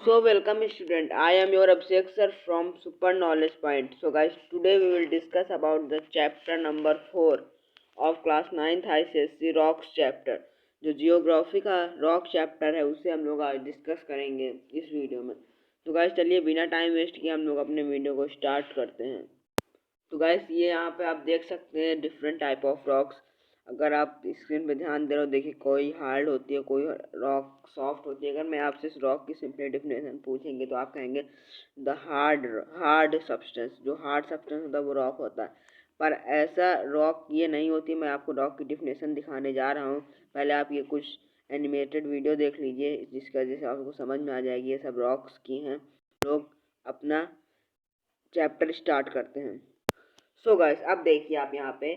So welcome student. I am your Abhishek sir from Super Knowledge Point. So guys, today we will discuss about the chapter number 4 of class 9th ICSE rocks chapter. जो geography का rock chapter है उसे हम लोग आज discuss करेंगे इस video में. तो गाइस चलिए बिना टाइम वेस्ट किए हम लोग अपने वीडियो को स्टार्ट करते हैं. तो गाइस ये यहाँ पे आप देख सकते हैं डिफरेंट टाइप ऑफ रॉक्स. अगर आप स्क्रीन पे ध्यान दे रहे हो देखिए कोई हार्ड होती है, कोई रॉक सॉफ्ट होती है. अगर मैं आपसे इस रॉक की सिंपली डेफिनेशन पूछेंगे तो आप कहेंगे द हार्ड सब्सटेंस. जो हार्ड सब्सटेंस होता है वो रॉक होता है, पर ऐसा रॉक ये नहीं होती. मैं आपको रॉक की डेफिनेशन दिखाने जा रहा हूँ. पहले आप ये कुछ एनिमेटेड वीडियो देख लीजिए जिसकी वजह से आपको समझ में आ जाएगी ये सब रॉक्स की हैं. लोग अपना चैप्टर स्टार्ट करते हैं. सो गाइस अब देखिए आप यहाँ पे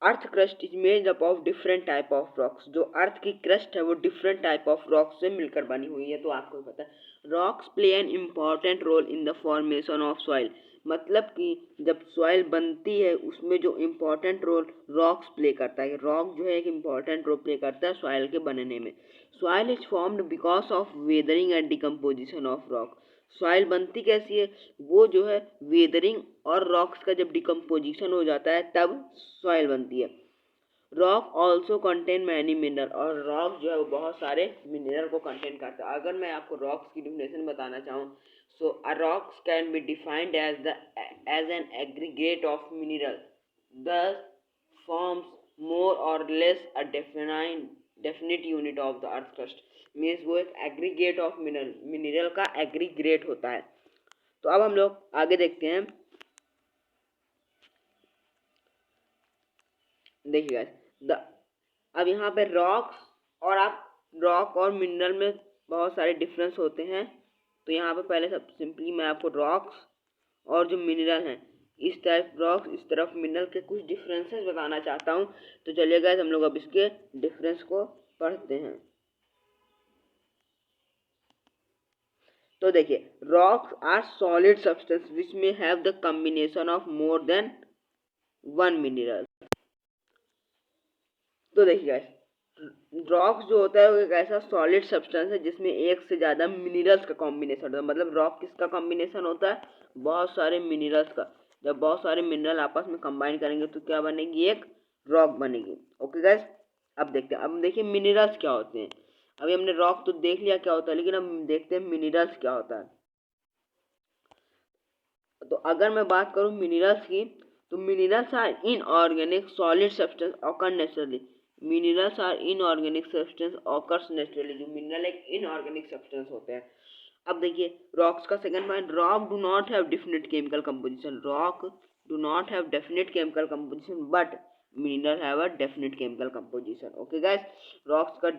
earth crust is made up of different type of rocks. जो अर्थ की क्रस्ट है वो डिफरेंट टाइप ऑफ रॉक्स से मिलकर बनी हुई है. तो आपको पता है rocks play an important role in the formation of soil. मतलब कि जब सॉइल बनती है उसमें जो इम्पोर्टेंट रोल रॉक्स प्ले करता है. रॉक जो है एक इम्पॉर्टेंट रोल प्ले करता है सॉइल के बनने में. Soil is formed because of weathering and decomposition of rock. Soil बनती कैसी है? वो जो है वेदरिंग और रॉक्स का जब डिकम्पोजिशन हो जाता है तब सॉइल बनती है. Rock also contain many mineral. और रॉक जो है वो बहुत सारे मिनरल को कंटेन करता है. अगर मैं आपको रॉक्स की डिफिनेशन बताना चाहूँ so uh rocks can be defined as an aggregate of mineral thus forms more or less a definite unit of the earth crust. Means वो एक एग्रीगेट ऑफ मिनरल का एग्रीगेट होता है. तो अब हम लोग आगे देखते हैं. देखिए गाइस अब यहाँ पे रॉक और मिनरल में बहुत सारे डिफरेंस होते हैं. तो यहाँ पे पहले सब सिंपली मैं आपको रॉक्स और जो मिनरल हैं इस तरफ रॉक्स इस तरफ मिनरल के कुछ डिफरेंसेस बताना चाहता हूँ. तो चलिए गाइस हम लोग अब इसके डिफरेंस को पढ़ते हैं. तो देखिए rocks are solid substance which may have the combination of more than one mineral. तो देखिए गाइस रॉक्स जो होता है वो एक ऐसा सॉलिड सब्सटेंस है जिसमें एक से ज़्यादा मिनरल्स का कॉम्बिनेशन होता है. मतलब रॉक किसका कॉम्बिनेशन होता है? बहुत सारे मिनरल्स का. जब बहुत सारे मिनरल आपस में कंबाइन करेंगे तो क्या बनेगी? एक रॉक बनेगी. ओके गाइस अब देखते हैं. अब देखिए मिनरल्स क्या होते हैं. अभी हमने रॉक तो देख लिया क्या होता है, लेकिन अब देखते हैं मिनरल्स क्या होता है. तो अगर मैं बात करूं मिनरल्स की तो minerals are inorganic solid substance occur naturally. Minerals are inorganic substance occurs naturally. जो मिनरल एक इनऑर्गेनिक सब्सटेंस होते हैं. अब देखिए रॉक्स का second point. Rock do not have definite chemical composition. Rock do not have definite chemical composition but mineral have a definite chemical composition. Okay guys rocks का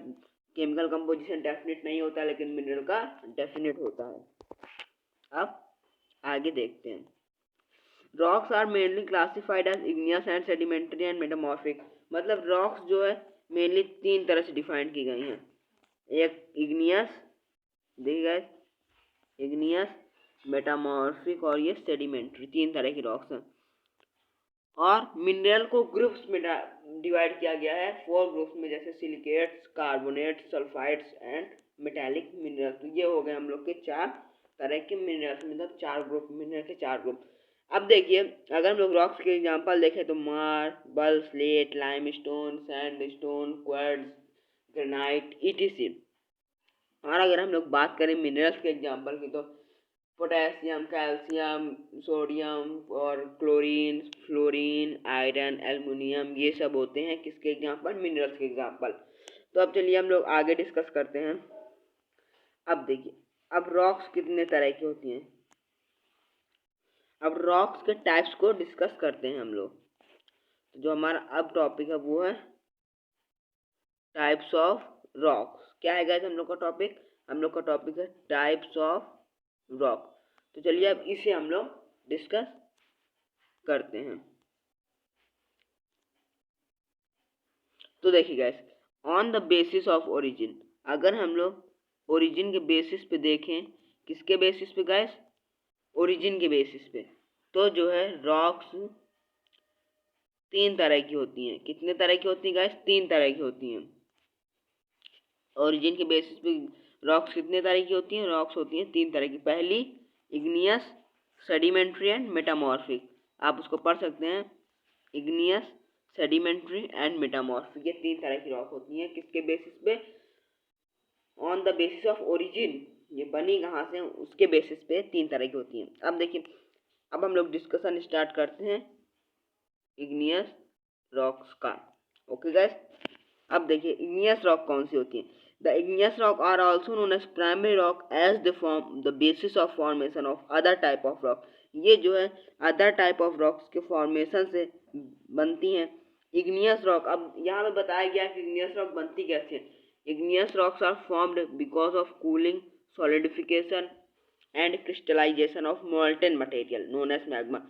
chemical composition definite नहीं होता लेकिन mineral का definite होता है. अब आगे देखते हैं. Rocks are mainly classified as igneous and sedimentary and metamorphic. मतलब रॉक्स जो है मेनली तीन तरह से डिफाइन की गई हैं. एक इग्नियस, देखिए इग्नियस, मेटामॉर्फिक और ये सेडिमेंट्री. तीन तरह की रॉक्स हैं. और मिनरल को ग्रुप्स में डिवाइड किया गया है 4 ग्रुप्स में, जैसे silicates, carbonates, sulphides and metallic mineral. तो ये हो गए हम लोग के 4 तरह के मिनरल्स. मतलब 4 ग्रुप मिनरल के 4 ग्रुप. अब देखिए अगर हम लोग रॉक्स के एग्जांपल देखें तो marble, slate, limestone, sandstone, quartz, granite etc. और अगर हम लोग बात करें मिनरल्स के एग्जांपल की तो पोटेशियम, कैल्शियम, सोडियम और क्लोरीन, फ्लोरीन, आयरन, एल्युमिनियम, ये सब होते हैं किसके एग्जांपल? मिनरल्स के एग्जांपल. तो अब चलिए हम लोग आगे डिस्कस करते हैं. अब देखिए अब रॉक्स कितने तरह की होती हैं. अब रॉक्स के टाइप्स को डिस्कस करते हैं हम लोग. तो जो हमारा अब टॉपिक है वो है टाइप्स ऑफ रॉक्स. क्या है गाइस हम लोग का टॉपिक? हम लोग का टॉपिक है टाइप्स ऑफ रॉक. तो चलिए अब इसे हम लोग डिस्कस करते हैं. तो देखिए guys on the basis of origin. अगर हम लोग ओरिजिन के बेसिस पे देखें, किसके बेसिस पे गाइस? ओरिजिन के बेसिस पे. तो जो है रॉक्स 3 तरह की होती हैं. कितने तरह की होती हैं गाइस? 3 तरह की होती हैं. ओरिजिन के बेसिस पे रॉक्स कितने तरह की होती हैं? रॉक्स होती हैं 3 तरह की। पहली इग्नियस, सेडिमेंट्री एंड मेटामॉर्फिक। आप उसको पढ़ सकते हैं, इग्नियस, सेडिमेंट्री एंड मेटामॉर्फिक। ये 3 तरह की रॉक होती हैं। किसके बेसिस पे? On the basis of origin, ये बनी कहाँ से उसके बेसिस पे 3 तरह की होती हैं। अब देखिए, अब हम लोग डिस्कशन स्टार्ट करते हैं इग्नियस रॉक्स का। ओके गाइस, अब देखिए इग्नियस रॉक कौन सी होती है। The igneous rock are also known as primary rock as the form the basis of formation of other type of rock. ये जो है अदर टाइप ऑफ रॉक्स के फॉर्मेशन से बनती हैं इग्नियस रॉक। अब यहाँ पे बताया गया कि इग्नियस रॉक बनती कैसे है। Igneous rocks are formed because of cooling, solidification and crystallization of molten material known as magma.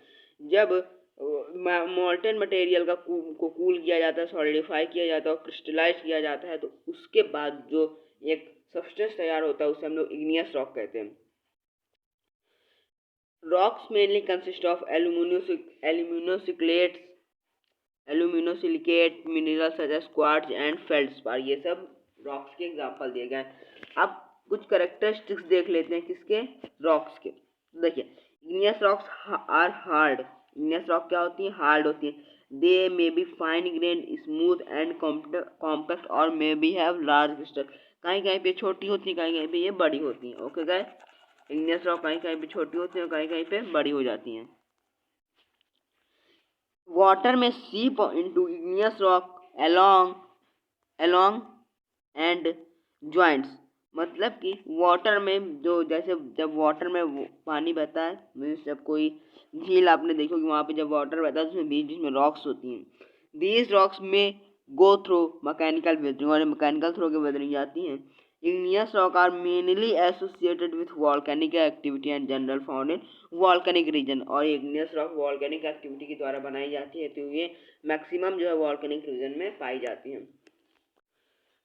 जब मोल्टेन मटेरियल को कूल किया जाता है, सॉलिडिफाई किया जाता है और क्रिस्टलाइज किया जाता है, तो उसके बाद जो एक सब्सटेंस तैयार होता है उसे हम लोग इग्नियस रॉक कहते हैं। Rocks mainly consist of aluminosilicate minerals such as quartz and feldspar. ये सब रॉक्स के एग्जांपल दिए गए हैं। अब कुछ कैरेक्टरिस्टिक्स देख लेते हैं किसके? रॉक्स के। देखिए, igneous rocks are hard. Igneous rock क्या होती है? हार्ड होती है। They may be fine grain, smooth and compact और may be have large crystal. कहीं कहीं पे छोटी होती है, कहीं कहीं पे ये बड़ी होती हैं। ओके गाइस, इग्नियस रॉक कहीं कहीं पे छोटी होती है, कहीं कहीं पे बड़ी हो जाती हैं। वाटर में सीप into igneous rock along and joints. मतलब कि वाटर में जो, जैसे जब वाटर में पानी बहता है, मीन्स जब कोई झील आपने देखी होगी, वहाँ पे जब वाटर बहता है उसमें बीच बीच में रॉक्स होती हैं। दीज रॉक्स में गो थ्रू मैकेनिकल वेदरिंग, और मैकेनिकल थ्रू के वेदरिंग जाती हैं। Igneous rock are mainly associated with volcanic activity and general found in volcanic region। और igneous rock volcanic activity के द्वारा बनाई जाती है, तो ये मैक्सिमम जो है volcanic region में पाई जाती हैं।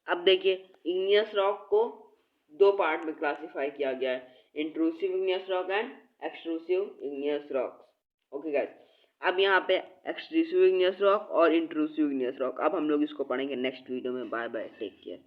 अब देखिए, igneous rock को 2 पार्ट में क्लासिफाई किया गया है, intrusive igneous rock and extrusive igneous rock। Okay guys, अब यहाँ पे एक्सट्रूसिव igneous rock और इंट्रूसिव igneous rock, अब हम लोग इसको पढ़ेंगे नेक्स्ट वीडियो में। Bye bye, take care.